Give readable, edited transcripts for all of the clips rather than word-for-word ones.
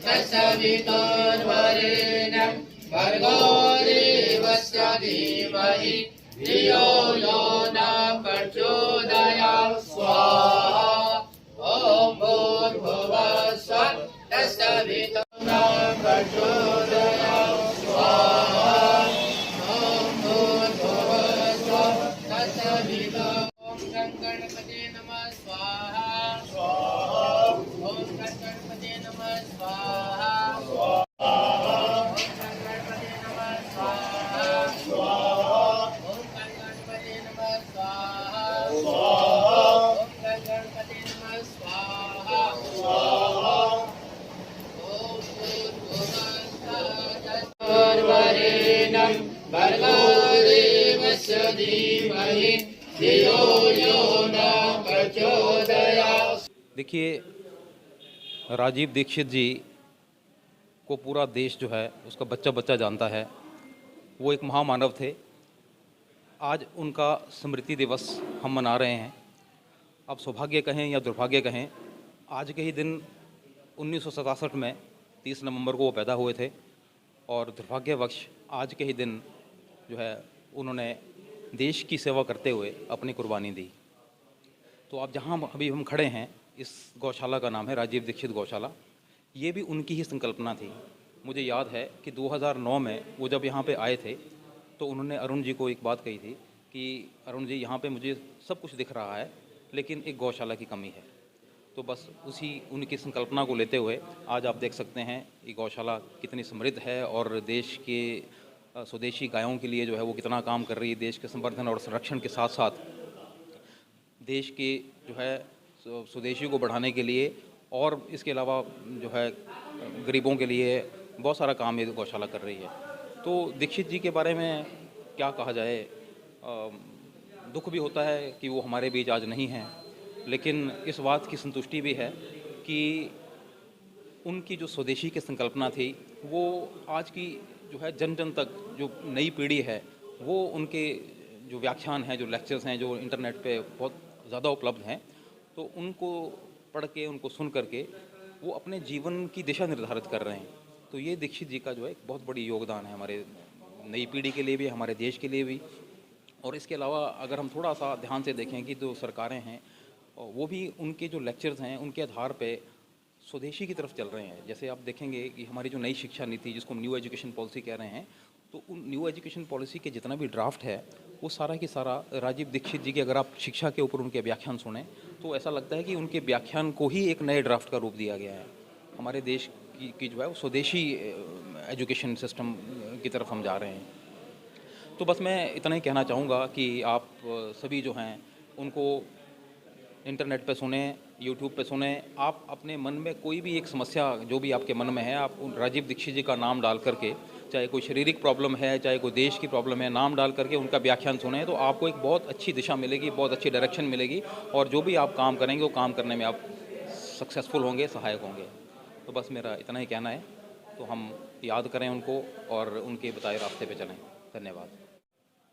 तत्सवितुर्वरेण्यं भर्गो देवस्य धीमहि धियो यो न प्रचोदयात् स्वाहा। ॐ भूर्भुवस्सुः तत्सवितुर्वरेण्यं प्रचोदयात् स्वाहा। ॐ भूर्भुवस्सुः तत्सवितुर्वरेण्यं गणपते नमः स्वाहा। ॐ गणपते नमः स्वाहा। ॐ गणपते नमः स्वाहा। ॐ गणपते नमः स्वाहा। ॐ गणपते नमः स्वाहा। ॐ भूर्भुवस्सुर्वरेण्यं भर्गो देवस्य धीमहि धियो यो न प्रचोदयात्। देखिए, राजीव दीक्षित जी को पूरा देश जो है उसका बच्चा बच्चा जानता है। वो एक महामानव थे। आज उनका स्मृति दिवस हम मना रहे हैं। अब सौभाग्य कहें या दुर्भाग्य कहें, आज के ही दिन 1967 में 30 नवंबर को वो पैदा हुए थे और दुर्भाग्यवश आज के ही दिन जो है उन्होंने देश की सेवा करते हुए अपनी कुर्बानी दी। तो आप जहाँ अभी हम खड़े हैं, इस गौशाला का नाम है राजीव दीक्षित गौशाला। ये भी उनकी ही संकल्पना थी। मुझे याद है कि 2009 में वो जब यहाँ पे आए थे तो उन्होंने अरुण जी को एक बात कही थी कि अरुण जी, यहाँ पे मुझे सब कुछ दिख रहा है लेकिन एक गौशाला की कमी है। तो बस उसी उनकी संकल्पना को लेते हुए आज आप देख सकते हैं ये गौशाला कितनी समृद्ध है और देश के स्वदेशी गायों के लिए जो है वो कितना काम कर रही है। देश के संवर्धन और संरक्षण के साथ साथ देश के जो है स्वदेशी को बढ़ाने के लिए और इसके अलावा जो है गरीबों के लिए बहुत सारा काम ये गौशाला कर रही है। तो दीक्षित जी के बारे में क्या कहा जाए, दुख भी होता है कि वो हमारे बीच आज नहीं हैं, लेकिन इस बात की संतुष्टि भी है कि उनकी जो स्वदेशी की संकल्पना थी वो आज की जो है जन जन तक जो नई पीढ़ी है वो उनके जो व्याख्यान हैं, जो लेक्चर्स हैं, जो इंटरनेट पे बहुत ज़्यादा उपलब्ध हैं, तो उनको पढ़ के, उनको सुन करके वो अपने जीवन की दिशा निर्धारित कर रहे हैं। तो ये दीक्षित जी का जो है एक बहुत बड़ी योगदान है हमारे नई पीढ़ी के लिए भी, हमारे देश के लिए भी। और इसके अलावा अगर हम थोड़ा सा ध्यान से देखें कि जो सरकारें हैं वो भी उनके जो लेक्चर्स हैं उनके आधार पे स्वदेशी की तरफ चल रहे हैं। जैसे आप देखेंगे कि हमारी जो नई शिक्षा नीति, जिसको हम न्यू एजुकेशन पॉलिसी कह रहे हैं, तो उन न्यू एजुकेशन पॉलिसी के जितना भी ड्राफ्ट है वो सारा की सारा राजीव दीक्षित जी के, अगर आप शिक्षा के ऊपर उनके व्याख्यान सुने तो ऐसा लगता है कि उनके व्याख्यान को ही एक नए ड्राफ्ट का रूप दिया गया है। हमारे देश की जो है वो स्वदेशी एजुकेशन सिस्टम की तरफ हम जा रहे हैं। तो बस मैं इतना ही कहना चाहूँगा कि आप सभी जो हैं उनको इंटरनेट पे सुने, यूट्यूब पे सुने। आप अपने मन में कोई भी एक समस्या जो भी आपके मन में है, आप राजीव दीक्षित जी का नाम डाल करके, चाहे कोई शारीरिक प्रॉब्लम है, चाहे कोई देश की प्रॉब्लम है, नाम डाल करके उनका व्याख्यान सुने तो आपको एक बहुत अच्छी दिशा मिलेगी, बहुत अच्छी डायरेक्शन मिलेगी और जो भी आप काम करेंगे वो काम करने में आप सक्सेसफुल होंगे, सहायक होंगे। तो बस मेरा इतना ही कहना है। तो हम याद करें उनको और उनके बताए रास्ते पे चलें। धन्यवाद।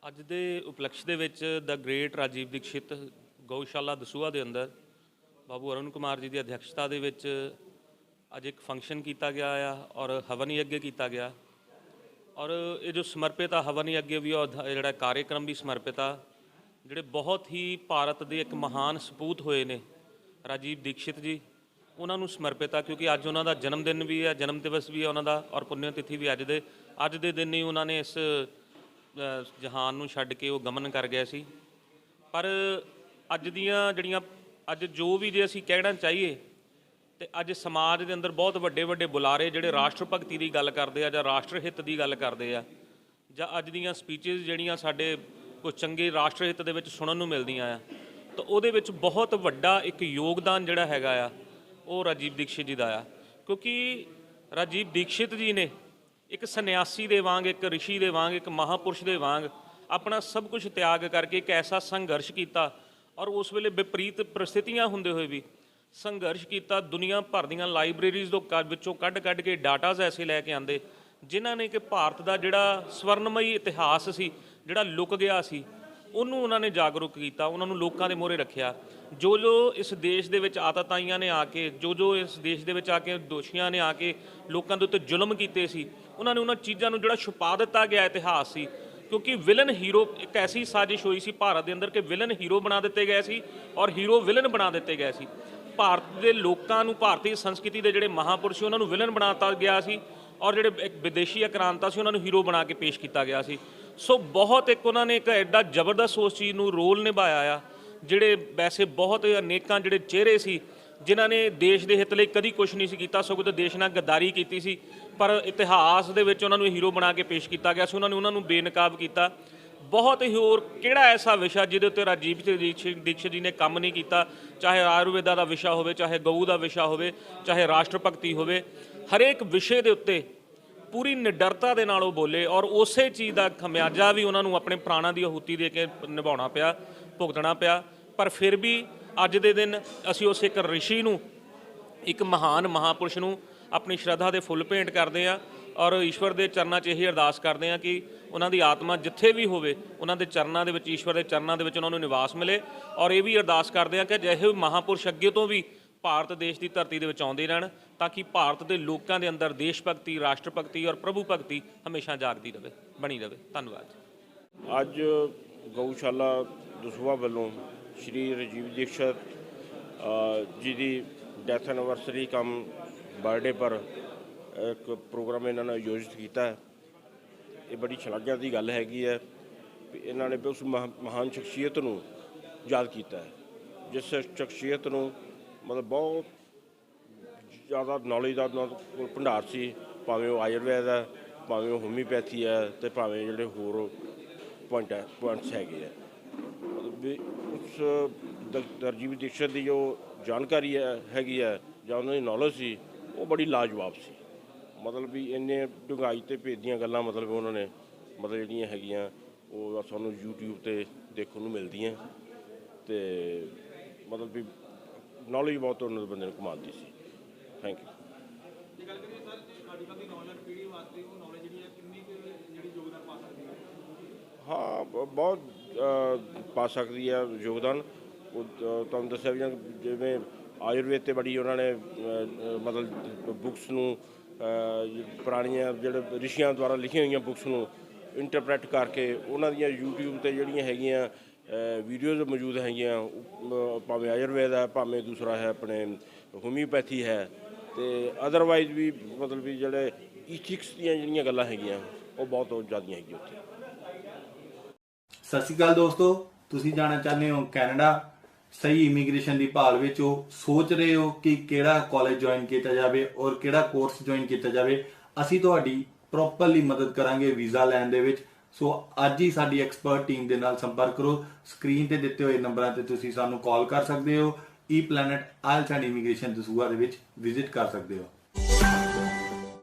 ਅੱਜ ਦੇ ਉਪਲਕਸ਼ ਦੇ ਵਿੱਚ ਦ ਗ੍ਰੇਟ ਰਾਜੀਵ ਦੀਕਸ਼ਿਤ ਗਊਸ਼ਾਲਾ ਦਸੂਹਾ ਦੇ ਅੰਦਰ ਬਾਬੂ ਅਰੁਣ ਕੁਮਾਰ ਜੀ ਦੀ ਅਧਿਕਸ਼ਤਾ ਦੇ ਵਿੱਚ ਅੱਜ ਇੱਕ ਫੰਕਸ਼ਨ ਕੀਤਾ ਗਿਆ ਆ ਔਰ ਹਵਨ ਯੱਗ ਕੀਤਾ ਗਿਆ ਔਰ ਇਹ ਜੋ ਸਮਰਪਿਤ ਆ ਹਵਨ ਯੱਗ ਵੀ ਜਿਹੜਾ ਕਾਰਿਆਕ੍ਰਮ ਵੀ ਸਮਰਪਿਤ ਆ ਜਿਹੜੇ ਬਹੁਤ ਹੀ ਭਾਰਤ ਦੇ ਇੱਕ ਮਹਾਨ ਸਪੂਤ ਹੋਏ ਨੇ ਰਾਜੀਵ ਦੀਕਸ਼ਿਤ ਜੀ, ਉਹਨਾਂ ਨੂੰ ਸਮਰਪਿਤ ਆ ਕਿਉਂਕਿ ਅੱਜ ਉਹਨਾਂ ਦਾ ਜਨਮ ਦਿਨ ਵੀ ਹੈ, ਜਨਮ ਦਿਵਸ ਵੀ ਹੈ ਉਹਨਾਂ ਦਾ ਔਰ ਪੁੰਨਿਆ ਤਿਥੀ ਵੀ ਅੱਜ ਦੇ ਦਿਨ ਹੀ ਉਹਨਾਂ ਨੇ ਇਸ ਜਹਾਨ ਨੂੰ ਛੱਡ ਕੇ ਉਹ ਗਮਨ ਕਰ ਗਏ ਸੀ। ਪਰ ਅੱਜ ਦੀਆਂ ਜਿਹੜੀਆਂ ਅੱਜ ਜੋ ਵੀ ਜੇ ਅਸੀਂ ਕਹਿਣਾ ਚਾਹੀਏ ਤੇ ਅੱਜ ਸਮਾਜ ਦੇ ਅੰਦਰ ਬਹੁਤ ਵੱਡੇ ਵੱਡੇ ਬੁਲਾਰੇ ਜਿਹੜੇ ਰਾਸ਼ਟਰ ਭਗਤੀ ਦੀ ਗੱਲ ਕਰਦੇ ਆ ਜਾਂ ਰਾਸ਼ਟਰ ਹਿੱਤ ਦੀ ਗੱਲ ਕਰਦੇ ਆ ਜਾਂ ਅੱਜ ਦੀਆਂ ਸਪੀਚਿਸ ਜਿਹੜੀਆਂ ਸਾਡੇ ਕੁਝ ਚੰਗੇ ਰਾਸ਼ਟਰ ਹਿੱਤ ਦੇ ਵਿੱਚ ਸੁਣਨ ਨੂੰ ਮਿਲਦੀਆਂ ਆ, ਤਾਂ ਉਹਦੇ ਵਿੱਚ ਬਹੁਤ ਵੱਡਾ ਇੱਕ ਯੋਗਦਾਨ ਜਿਹੜਾ ਹੈਗਾ ਆ ਉਹ ਰਾਜੀਵ ਦੀਕਸ਼ਿਤ ਜੀ ਦਾ ਆ। ਕਿਉਂਕਿ ਰਾਜੀਵ ਦੀਕਸ਼ਿਤ ਜੀ ਨੇ ਇੱਕ ਸੰਨਿਆਸੀ ਦੇ ਵਾਂਗ, ਇੱਕ ਰਿਸ਼ੀ ਦੇ ਵਾਂਗ, ਇੱਕ ਮਹਾਂਪੁਰਸ਼ ਦੇ ਵਾਂਗ ਆਪਣਾ ਸਭ ਕੁਝ ਤਿਆਗ ਕਰਕੇ ਇੱਕ ਐਸਾ ਸੰਘਰਸ਼ ਕੀਤਾ ਔਰ ਉਸ ਵੇਲੇ ਵਿਪਰੀਤ ਪ੍ਰਸਥਿਤੀਆਂ ਹੁੰਦੇ ਹੋਏ ਵੀ ਸੰਘਰਸ਼ ਕੀਤਾ। ਦੁਨੀਆ ਭਰ ਦੀਆਂ ਲਾਇਬ੍ਰੇਰੀਜ਼ ਤੋਂ ਵਿੱਚੋਂ ਕੱਢ ਕੇ ਡਾਟਾਜ਼ ਐਸੇ ਲੈ ਕੇ ਆਂਦੇ ਜਿਨ੍ਹਾਂ ਨੇ ਕਿ ਭਾਰਤ ਦਾ ਜਿਹੜਾ ਸਵਰਨਮਈ ਇਤਿਹਾਸ ਸੀ, ਜਿਹੜਾ ਲੁਕ ਗਿਆ ਸੀ, ਉਹਨੂੰ ਉਹਨਾਂ ਨੇ ਜਾਗਰੂਕ ਕੀਤਾ, ਉਹਨਾਂ ਨੂੰ ਲੋਕਾਂ ਦੇ ਮੂਹਰੇ ਰੱਖਿਆ। ਜੋ ਜੋ ਇਸ ਦੇਸ਼ ਦੇ ਵਿੱਚ ਆਤਤਾਈਆਂ ਨੇ ਆ ਕੇ ਜੋ ਇਸ ਦੇਸ਼ ਦੇ ਵਿੱਚ ਆ ਕੇ ਦੋਸ਼ੀਆਂ ਨੇ ਆ ਕੇ ਲੋਕਾਂ ਦੇ ਉੱਤੇ ਜ਼ੁਲਮ ਕੀਤੇ ਸੀ, ਉਹਨਾਂ ਨੇ ਉਹਨਾਂ ਚੀਜ਼ਾਂ ਨੂੰ ਜਿਹੜਾ ਛੁਪਾ ਦਿੱਤਾ ਗਿਆ ਇਤਿਹਾਸ ਸੀ। ਕਿਉਂਕਿ ਵਿਲਨ ਹੀਰੋ ਇੱਕ ਐਸੀ ਸਾਜ਼ਿਸ਼ ਹੋਈ ਸੀ ਭਾਰਤ ਦੇ ਅੰਦਰ ਕਿ ਵਿਲਨ ਹੀਰੋ ਬਣਾ ਦਿੱਤੇ ਗਏ ਸੀ ਔਰ ਹੀਰੋ ਵਿਲਨ ਬਣਾ ਦਿੱਤੇ ਗਏ ਸੀ। ਭਾਰਤ ਦੇ ਲੋਕਾਂ ਨੂੰ, ਭਾਰਤੀ ਸੰਸਕ੍ਰਿਤੀ ਦੇ ਜਿਹੜੇ ਮਹਾਂਪੁਰਸ਼ ਸੀ ਉਹਨਾਂ ਨੂੰ ਵਿਲਨ ਬਣਾ ਦਿੱਤਾ ਗਿਆ ਸੀ ਔਰ ਜਿਹੜੇ ਇੱਕ ਵਿਦੇਸ਼ੀ ਆਕ੍ਰਾਂਤਾ ਸੀ ਉਹਨਾਂ ਨੂੰ ਹੀਰੋ ਬਣਾ ਕੇ ਪੇਸ਼ ਕੀਤਾ ਗਿਆ ਸੀ। ਸੋ ਬਹੁਤ ਇੱਕ ਉਹਨਾਂ ਨੇ ਇੱਕ ਐਡਾ ਜ਼ਬਰਦਸਤ ਉਸ ਚੀਜ਼ ਨੂੰ ਰੋਲ ਨਿਭਾਇਆ ਆ, ਜਿਹੜੇ ਵੈਸੇ ਬਹੁਤ ਅਨੇਕਾਂ ਜਿਹੜੇ ਚਿਹਰੇ ਸੀ ਜਿਨ੍ਹਾਂ ਨੇ ਦੇਸ਼ ਦੇ ਹਿੱਤ ਲਈ ਕਦੀ ਕੁਝ ਨਹੀਂ ਸੀ ਕੀਤਾ, ਸਗੋਂ ਤਾਂ ਦੇਸ਼ ਨਾਲ ਗੱਦਾਰੀ ਕੀਤੀ ਸੀ, ਪਰ ਇਤਿਹਾਸ ਦੇ ਵਿੱਚ ਉਹਨਾਂ ਨੂੰ ਹੀਰੋ ਬਣਾ ਕੇ ਪੇਸ਼ ਕੀਤਾ ਗਿਆ ਸੀ। ਉਹਨਾਂ ਨੂੰ ਬੇਨਕਾਬ ਕੀਤਾ। ਬਹੁਤ ਹੀ ਹੋਰ ਕਿਹੜਾ ਐਸਾ ਵਿਸ਼ਾ ਜਿਹਦੇ ਉੱਤੇ ਰਾਜੀਵ ਦੀਕਸ਼ਿਤ ਜੀ ਨੇ ਕੰਮ ਨਹੀਂ ਕੀਤਾ, ਚਾਹੇ ਆਯੁਰਵੇਦਾ ਦਾ ਵਿਸ਼ਾ ਹੋਵੇ, ਚਾਹੇ ਗਊ ਦਾ ਵਿਸ਼ਾ ਹੋਵੇ, ਚਾਹੇ ਰਾਸ਼ਟਰ ਭਗਤੀ ਹੋਵੇ, ਹਰੇਕ ਵਿਸ਼ੇ ਦੇ ਉੱਤੇ ਪੂਰੀ ਨਿਡਰਤਾ ਦੇ ਨਾਲ ਉਹ ਬੋਲੇ ਔਰ ਉਸੇ ਚੀਜ਼ ਦਾ ਖਮਿਆਜਾ ਵੀ ਉਹਨਾਂ ਨੂੰ ਆਪਣੇ ਪ੍ਰਾਣਾਂ ਦੀ ਆਹੂਤੀ ਦੇ ਕੇ ਨਿਭਾਉਣਾ ਪਿਆ, ਭੁਗਤਣਾ ਪਿਆ। ਪਰ ਫਿਰ ਵੀ ਅੱਜ ਦੇ ਦਿਨ ਅਸੀਂ ਉਸ ਇੱਕ ਰਿਸ਼ੀ ਨੂੰ, ਇੱਕ ਮਹਾਨ ਮਹਾਂਪੁਰਸ਼ ਨੂੰ ਆਪਣੀ ਸ਼ਰਧਾ ਦੇ ਫੁੱਲ ਭੇਂਟ ਕਰਦੇ ਹਾਂ ਔਰ ਈਸ਼ਵਰ ਦੇ ਚਰਨਾਂ 'ਚ ਇਹੀ ਅਰਦਾਸ ਕਰਦੇ ਹਾਂ ਕਿ ਉਹਨਾਂ ਦੀ ਆਤਮਾ ਜਿੱਥੇ ਵੀ ਹੋਵੇ ਉਹਨਾਂ ਦੇ ਚਰਨਾਂ ਦੇ ਵਿੱਚ, ਈਸ਼ਵਰ ਦੇ ਚਰਨਾਂ ਦੇ ਵਿੱਚ ਉਹਨਾਂ ਨੂੰ ਨਿਵਾਸ ਮਿਲੇ। ਔਰ ਇਹ ਵੀ ਅਰਦਾਸ ਕਰਦੇ ਹਾਂ ਕਿ ਅਜਿਹੇ ਮਹਾਂਪੁਰਸ਼ ਅੱਗੇ ਤੋਂ ਵੀ ਭਾਰਤ ਦੇਸ਼ ਦੀ ਧਰਤੀ ਦੇ ਵਿੱਚ ਆਉਂਦੇ ਰਹਿਣ ਤਾਂ ਕਿ ਭਾਰਤ ਦੇ ਲੋਕਾਂ ਦੇ ਅੰਦਰ ਦੇਸ਼ ਭਗਤੀ, ਰਾਸ਼ਟਰ ਭਗਤੀ ਔਰ ਪ੍ਰਭੂ ਭਗਤੀ ਹਮੇਸ਼ਾ ਜਾਗਦੀ ਰਹੇ, ਬਣੀ ਰਹੇ। ਧੰਨਵਾਦ। ਅੱਜ ਗਊਸ਼ਾਲਾ ਦਸੂਹਾ ਵੱਲੋਂ ਸ਼੍ਰੀ ਰਾਜੀਵ ਦੀਕਸ਼ਿਤ ਜੀ ਦੀ ਡੈਥ ਐਨੀਵਰਸਰੀ ਕਮ ਬਰਥਡੇ ਪਰ ਇੱਕ ਪ੍ਰੋਗਰਾਮ ਇਹਨਾਂ ਨੇ ਆਯੋਜਿਤ ਕੀਤਾ ਹੈ। ਇਹ ਬੜੀ ਸ਼ਲਾਘਾ ਦੀ ਗੱਲ ਹੈਗੀ ਹੈ ਵੀ ਇਹਨਾਂ ਨੇ ਉਸ ਮਹਾਨ ਸ਼ਖਸੀਅਤ ਨੂੰ ਯਾਦ ਕੀਤਾ ਹੈ, ਜਿਸ ਸ਼ਖਸੀਅਤ ਨੂੰ ਮਤਲਬ ਬਹੁਤ ਜ਼ਿਆਦਾ ਨੌਲੇਜ ਦਾ ਉਹਨਾਂ ਕੋਲ ਭੰਡਾਰ ਸੀ, ਭਾਵੇਂ ਉਹ ਆਯੁਰਵੈਦ ਹੈ, ਭਾਵੇਂ ਉਹ ਹੋਮੀਓਪੈਥੀ ਹੈ, ਅਤੇ ਭਾਵੇਂ ਜਿਹੜੇ ਹੋਰ ਪੁਆਇੰਟਸ ਹੈਗੇ ਆ। ਮਤਲਬ ਵੀ ਉਸ ਰਾਜੀਵ ਦੀਕਸ਼ਿਤ ਦੀ ਜੋ ਜਾਣਕਾਰੀ ਹੈਗੀ ਹੈ ਜਾਂ ਉਹਨਾਂ ਦੀ ਨੌਲੇਜ ਸੀ ਉਹ ਬੜੀ ਲਾਜਵਾਬ ਸੀ। ਮਤਲਬ ਵੀ ਇੰਨੇ ਡੂੰਘਾਈ ਅਤੇ ਭੇਦ ਦੀਆਂ ਗੱਲਾਂ ਮਤਲਬ ਉਹਨਾਂ ਨੇ ਮਤਲਬ ਜਿਹੜੀਆਂ ਹੈਗੀਆਂ ਉਹ ਸਾਨੂੰ YouTube 'ਤੇ ਦੇਖਣ ਨੂੰ ਮਿਲਦੀਆਂ, ਅਤੇ ਮਤਲਬ ਵੀ ਨੌਲੇਜ ਬਹੁਤ ਉਹਨਾਂ ਦੇ ਬੰਦੇ ਨੂੰ ਕਮਾਲ ਦੀ ਸੀ। Thank you. ਹਾਂ, ਬਹੁਤ ਪਾ ਸਕਦੀ ਹੈ ਯੋਗਦਾਨ। ਉਹ ਤੁਹਾਨੂੰ ਦੱਸਿਆ ਵੀ ਜਿਵੇਂ ਆਯੁਰਵੇਦ 'ਤੇ ਬੜੀ ਉਹਨਾਂ ਨੇ ਮਤਲਬ ਬੁੱਕਸ ਨੂੰ, ਪੁਰਾਣੀਆਂ ਜਿਹੜੇ ਰਿਸ਼ੀਆਂ ਦੁਆਰਾ ਲਿਖੀਆਂ ਹੋਈਆਂ ਬੁੱਕਸ ਨੂੰ ਇੰਟਰਪ੍ਰੈਟ ਕਰਕੇ ਉਹਨਾਂ ਦੀਆਂ YouTube 'ਤੇ ਜਿਹੜੀਆਂ ਹੈਗੀਆਂ ਵੀਡੀਓਜ਼ ਮੌਜੂਦ ਹੈਗੀਆਂ, ਭਾਵੇਂ ਆਯੁਰਵੇਦ ਹੈ, ਭਾਵੇਂ ਦੂਸਰਾ ਹੈ ਆਪਣੇ ਹੋਮੀਓਪੈਥੀ ਹੈ, ਅਤੇ ਅਦਰਵਾਈਜ਼ ਵੀ ਮਤਲਬ ਵੀ ਜਿਹੜੇ ਈਥਿਕਸ ਦੀਆਂ ਜਿਹੜੀਆਂ ਗੱਲਾਂ ਹੈਗੀਆਂ ਉਹ ਬਹੁਤ ਜ਼ਿਆਦਾ ਹੈਗੀਆਂ ਉੱਥੇ। ਸਤਿ ਸ਼੍ਰੀ ਅਕਾਲ ਦੋਸਤੋ, ਤੁਸੀਂ ਜਾਣਾ ਚਾਹੁੰਦੇ ਹੋ ਕੈਨੇਡਾ, ਸਹੀ ਇਮੀਗ੍ਰੇਸ਼ਨ ਦੀ ਭਾਲ ਵਿੱਚ ਹੋ, ਸੋਚ ਰਹੇ ਹੋ ਕਿ ਕਿਹੜਾ ਕਾਲਜ ਜੁਆਇਨ ਕੀਤਾ ਜਾਵੇ ਔਰ ਕਿਹੜਾ ਕੋਰਸ ਜੁਆਇਨ ਕੀਤਾ ਜਾਵੇ, ਅਸੀਂ ਤੁਹਾਡੀ ਪ੍ਰੋਪਰਲੀ ਮਦਦ ਕਰਾਂਗੇ ਵੀਜ਼ਾ ਲੈਣ ਦੇ ਵਿੱਚ। ਸੋ ਅੱਜ ਹੀ ਸਾਡੀ ਐਕਸਪਰਟ ਟੀਮ ਦੇ ਨਾਲ ਸੰਪਰਕ ਕਰੋ। ਸਕਰੀਨ ਤੇ ਦਿੱਤੇ ਹੋਏ ਨੰਬਰਾਂ ਤੇ ਤੁਸੀਂ ਸਾਨੂੰ ਕਾਲ ਕਰ ਸਕਦੇ ਹੋ। E planet IELTS and immigration Dasuya ਦੇ ਵਿੱਚ ਵਿਜ਼ਿਟ ਕਰ ਸਕਦੇ ਹੋ।